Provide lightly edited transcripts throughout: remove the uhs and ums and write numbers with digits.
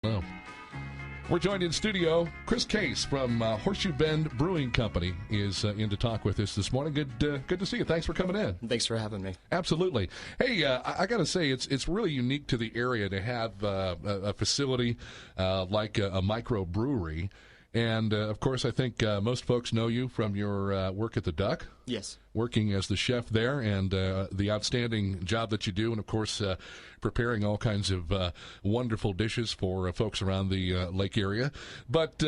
Well, we're joined in studio. Chris Case from Horseshoe Bend Brewing Company is in to talk with us this morning. Good to see you. Thanks for coming in. Thanks for having me. Absolutely. Hey, I got to say, it's really unique to the area to have a facility like a microbrewery. And, of course, I think most folks know you from your work at the Duck. Yes. Working as the chef there, and the outstanding job that you do, and, of course, preparing all kinds of wonderful dishes for folks around the lake area. But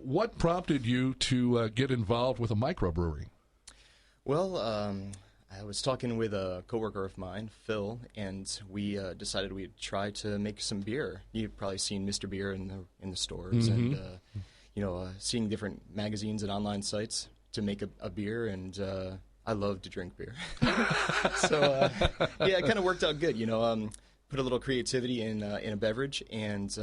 what prompted you to get involved with a microbrewery? Well, I was talking with a coworker of mine, Phil, and we decided we'd try to make some beer. You've probably seen Mr. Beer in the stores, and seeing different magazines and online sites to make a beer, and I love to drink beer. So, it kind of worked out good, put a little creativity in a beverage and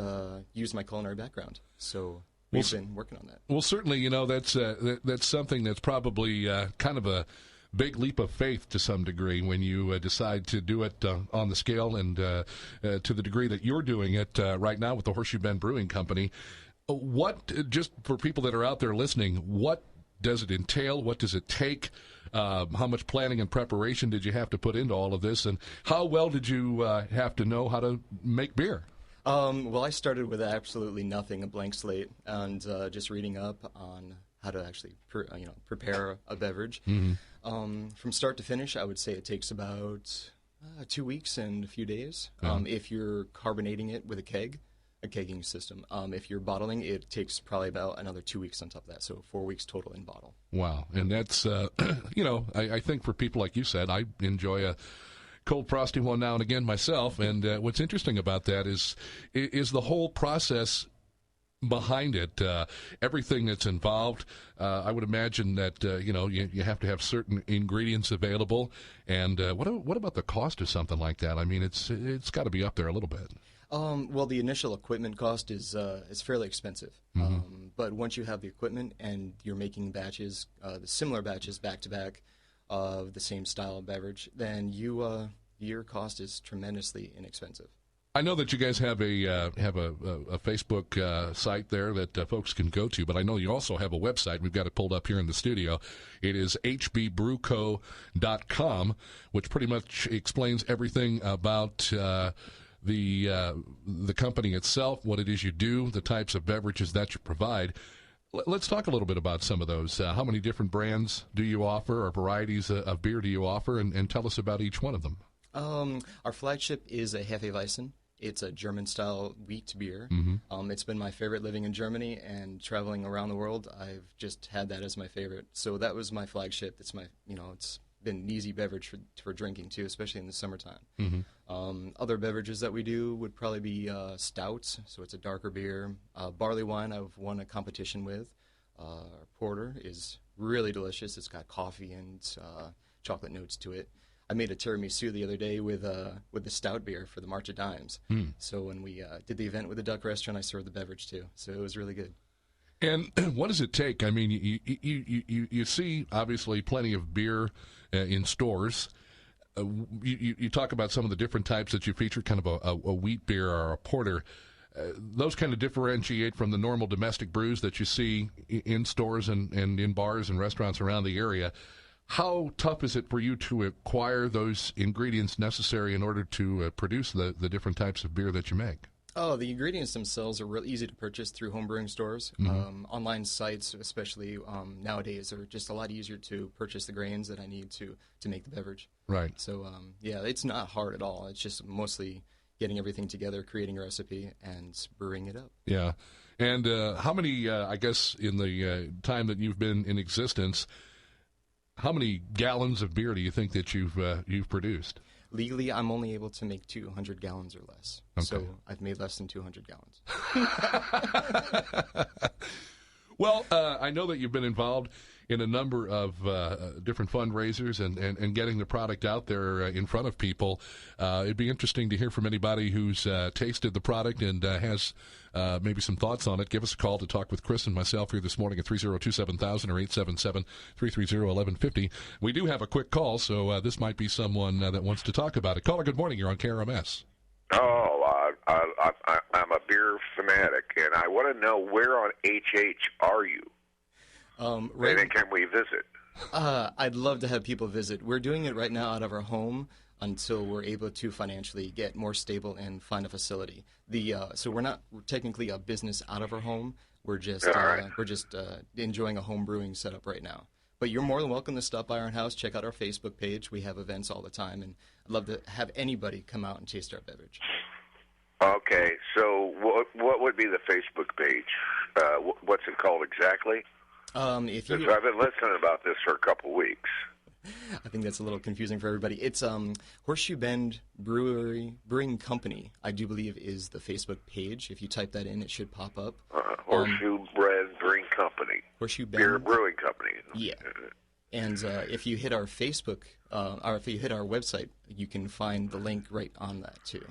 use my culinary background. So we've been working on that. Well, certainly, that's something that's probably kind of a big leap of faith to some degree when you decide to do it on the scale and to the degree that you're doing it right now with the Horseshoe Bend Brewing Company. What, just for people that are out there listening, what does it entail? What does it take? How much planning and preparation did you have to put into all of this? And how well did you have to know how to make beer? Well, I started with absolutely nothing, a blank slate, and just reading up on how to actually prepare a beverage. Mm-hmm. From start to finish, I would say it takes about 2 weeks and a few days. If you're carbonating it with a kegging system. If you're bottling, it takes probably about another 2 weeks on top of that, so 4 weeks total in bottle. Wow. And that's, I think for people like you said, I enjoy a cold frosty one now and again myself, and what's interesting about that is the whole process behind it, everything that's involved. I would imagine that, you have to have certain ingredients available, and what about the cost of something like that? I mean, it's got to be up there a little bit. Well, the initial equipment cost is fairly expensive. Mm-hmm. But once you have the equipment and you're making batches, the similar batches back to back of the same style of beverage, then your cost is tremendously inexpensive. I know that you guys have a Facebook site there that folks can go to, but I know you also have a website. We've got it pulled up here in the studio. It is hbbrewco.com, which pretty much explains everything about the company itself, what it is you do, the types of beverages that you provide. Let's talk a little bit about some of those. How many different brands do you offer, or varieties of beer do you offer, and tell us about each one of them. Our flagship is a Hefeweizen. It's a German-style wheat beer. Mm-hmm. It's been my favorite living in Germany, and traveling around the world, I've just had that as my favorite. So that was my flagship. It's my, it's been an easy beverage for drinking too, especially in the summertime. Mm-hmm. Other beverages that we do would probably be stouts, so it's a darker beer. Barley wine I've won a competition with. Porter is really delicious. It's got coffee and chocolate notes to it. I made a tiramisu the other day with the stout beer for the March of Dimes. So when we did the event with the Duck Restaurant, I served the beverage too. So it was really good. And what does it take? I mean, you see obviously plenty of beer in stores. You talk about some of the different types that you feature, kind of a wheat beer or a porter. Those kind of differentiate from the normal domestic brews that you see in stores and in bars and restaurants around the area. How tough is it for you to acquire those ingredients necessary in order to produce the different types of beer that you make? Oh, the ingredients themselves are real easy to purchase through home brewing stores. Mm-hmm. Online sites, especially nowadays, are just a lot easier to purchase the grains that I need to make the beverage. Right. So, it's not hard at all. It's just mostly getting everything together, creating a recipe, and brewing it up. Yeah. And how many, I guess, in the time that you've been in existence, how many gallons of beer do you think that you've produced? Legally, I'm only able to make 200 gallons or less. Okay. So I've made less than 200 gallons. Well, I know that you've been involved in a number of different fundraisers and getting the product out there in front of people. It'd be interesting to hear from anybody who's tasted the product and has maybe some thoughts on it. Give us a call to talk with Chris and myself here this morning at 302-7000 or 877-330-1150. We do have a quick call, so this might be someone that wants to talk about it. Caller, good morning. You're on KRMS. Oh, I'm a beer fanatic, and I want to know where on HH are you? Right. And can we visit? I'd love to have people visit. We're doing it right now out of our home until we're able to financially get more stable and find a facility. So we're not technically a business out of our home. We're just enjoying a home brewing setup right now. But you're more than welcome to stop by our house, check out our Facebook page. We have events all the time, and I'd love to have anybody come out and taste our beverage. Okay, so what would be the Facebook page? What's it called exactly? Because I've been listening about this for a couple weeks. I think that's a little confusing for everybody. It's Horseshoe Bend Brewing Company, I do believe, is the Facebook page. If you type that in, it should pop up. Horseshoe Bend Brewing Company. Horseshoe Bend Beer Brewing Company. Yeah. And if you hit our Facebook, or if you hit our website, you can find the link right on that, too.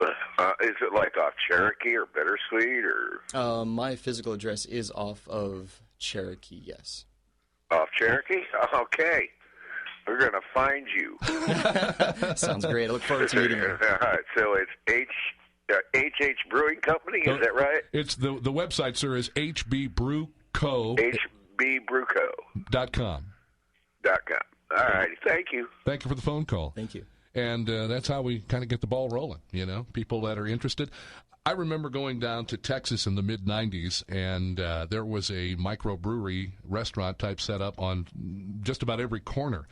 Is it like off Cherokee or Bittersweet? Or my physical address is off of Cherokee, yes. Off Cherokee? Okay. We're going to find you. Sounds great. I look forward to meeting you. All right. So it's HH Brewing Company, is that right? It's the website, sir, is hbbrewco. hbbrewco.com. All right. Thank you. Thank you for the phone call. Thank you. And that's how we kind of get the ball rolling, people that are interested. I remember going down to Texas in the mid-'90s, and there was a microbrewery restaurant type set up on just about every corner.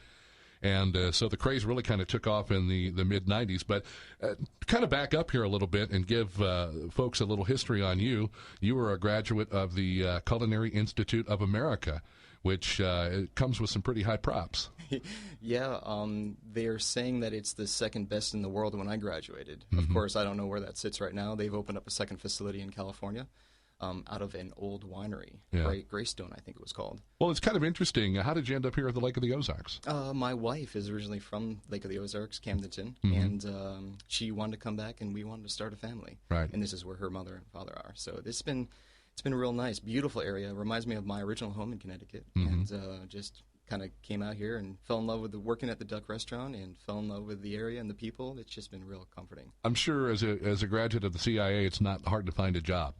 And so the craze really kind of took off in the mid-'90s. But kind of back up here a little bit and give folks a little history on you. You were a graduate of the Culinary Institute of America, which comes with some pretty high props. Yeah, they're saying that it's the second best in the world when I graduated. Mm-hmm. Of course, I don't know where that sits right now. They've opened up a second facility in California out of an old winery, Greystone, I think it was called. Well, it's kind of interesting. How did you end up here at the Lake of the Ozarks? My wife is originally from Lake of the Ozarks, Camdenton, and she wanted to come back, and we wanted to start a family. Right. And this is where her mother and father are. So it's been real nice, beautiful area. Reminds me of my original home in Connecticut, and just kind of came out here and fell in love with working at the Duck Restaurant and fell in love with the area and the people. It's just been real comforting. I'm sure as a graduate of the CIA, it's not hard to find a job.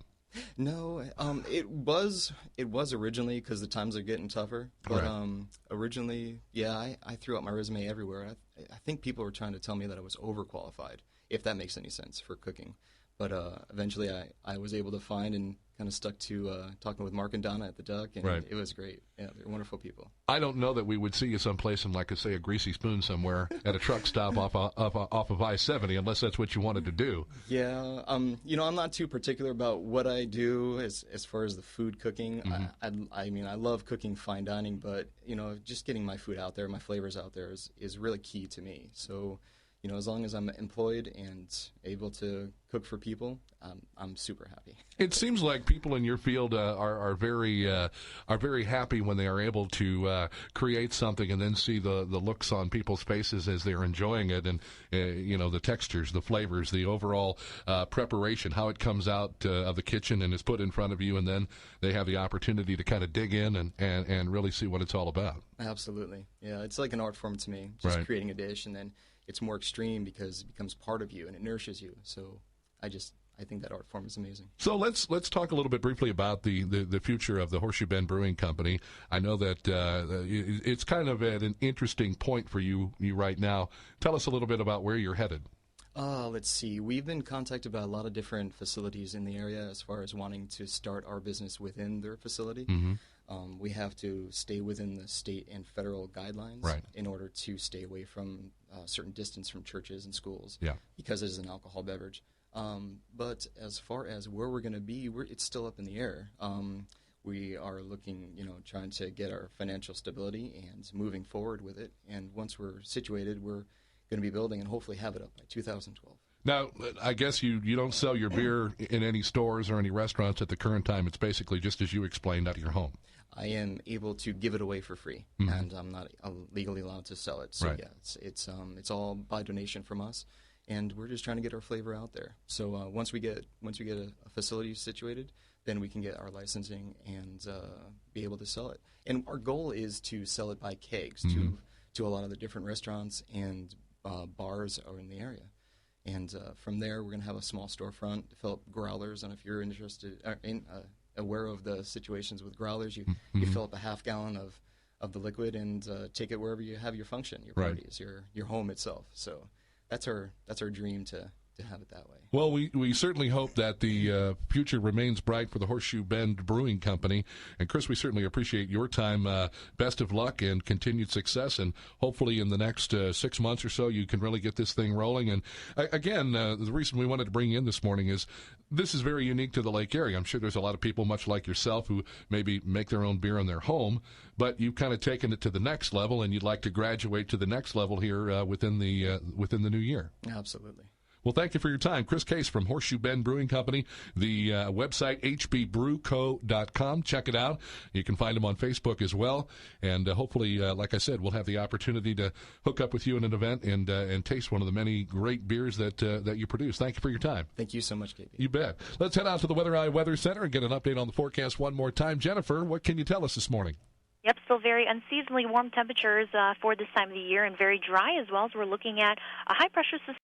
No, it was originally because the times are getting tougher. But originally, I threw out my resume everywhere. I think people were trying to tell me that I was overqualified, if that makes any sense for cooking. But eventually I was able to find and kind of stuck to talking with Mark and Donna at the Duck, and it was great. Yeah, they're wonderful people. I don't know that we would see you someplace in, like, say, a Greasy Spoon somewhere at a truck stop off of I-70, unless that's what you wanted to do. Yeah, I'm not too particular about what I do as far as the food cooking. Mm-hmm. I mean, I love cooking fine dining, but, just getting my food out there, my flavors out there is really key to me. So, as long as I'm employed and able to cook for people, I'm super happy. It seems like people in your field are very happy when they are able to create something and then see the looks on people's faces as they're enjoying it, and the textures, the flavors, the overall preparation, how it comes out of the kitchen and is put in front of you, and then they have the opportunity to kind of dig in and really see what it's all about. Absolutely, yeah. It's like an art form to me, just creating a dish, and then it's more extreme because it becomes part of you and it nourishes you. So I think that art form is amazing. So let's talk a little bit briefly about the future of the Horseshoe Bend Brewing Company. I know that it's kind of at an interesting point for you right now. Tell us a little bit about where you're headed. Let's see. We've been contacted by a lot of different facilities in the area as far as wanting to start our business within their facility. Mm-hmm. We have to stay within the state and federal guidelines in order to stay away from a certain distance from churches and schools because it is an alcohol beverage. But as far as where we're going to be, it's still up in the air. We are looking, trying to get our financial stability and moving forward with it. And once we're situated, we're going to be building and hopefully have it up by 2012. Now, I guess you don't sell your beer in any stores or any restaurants at the current time. It's basically just as you explained, out of your home. I am able to give it away for free, and I'm not legally allowed to sell it. So it's all by donation from us, and we're just trying to get our flavor out there. So once we get a facility situated, then we can get our licensing and be able to sell it. And our goal is to sell it by kegs to a lot of the different restaurants and bars are in the area. And from there, we're going to have a small storefront to fill up growlers. And if you're interested, aware of the situations with growlers, you fill up a half gallon of the liquid and take it wherever you have your function, your parties, your home itself. So that's our dream to have it that way. Well, we certainly hope that the future remains bright for the Horseshoe Bend Brewing Company. And, Chris, we certainly appreciate your time. Best of luck and continued success. And hopefully in the next 6 months or so, you can really get this thing rolling. And, again, the reason we wanted to bring you in this morning is this is very unique to the Lake area. I'm sure there's a lot of people, much like yourself, who maybe make their own beer in their home. But you've kind of taken it to the next level, and you'd like to graduate to the next level here within the new year. Absolutely. Well, thank you for your time. Chris Case from Horseshoe Bend Brewing Company. The website, hbbrewco.com. Check it out. You can find them on Facebook as well. And hopefully, like I said, we'll have the opportunity to hook up with you in an event and taste one of the many great beers that you produce. Thank you for your time. Thank you so much, KP. You bet. Let's head out to the Weather Eye Weather Center and get an update on the forecast one more time. Jennifer, what can you tell us this morning? Yep, still very unseasonably warm temperatures for this time of the year and very dry as well. So we're looking at a high-pressure system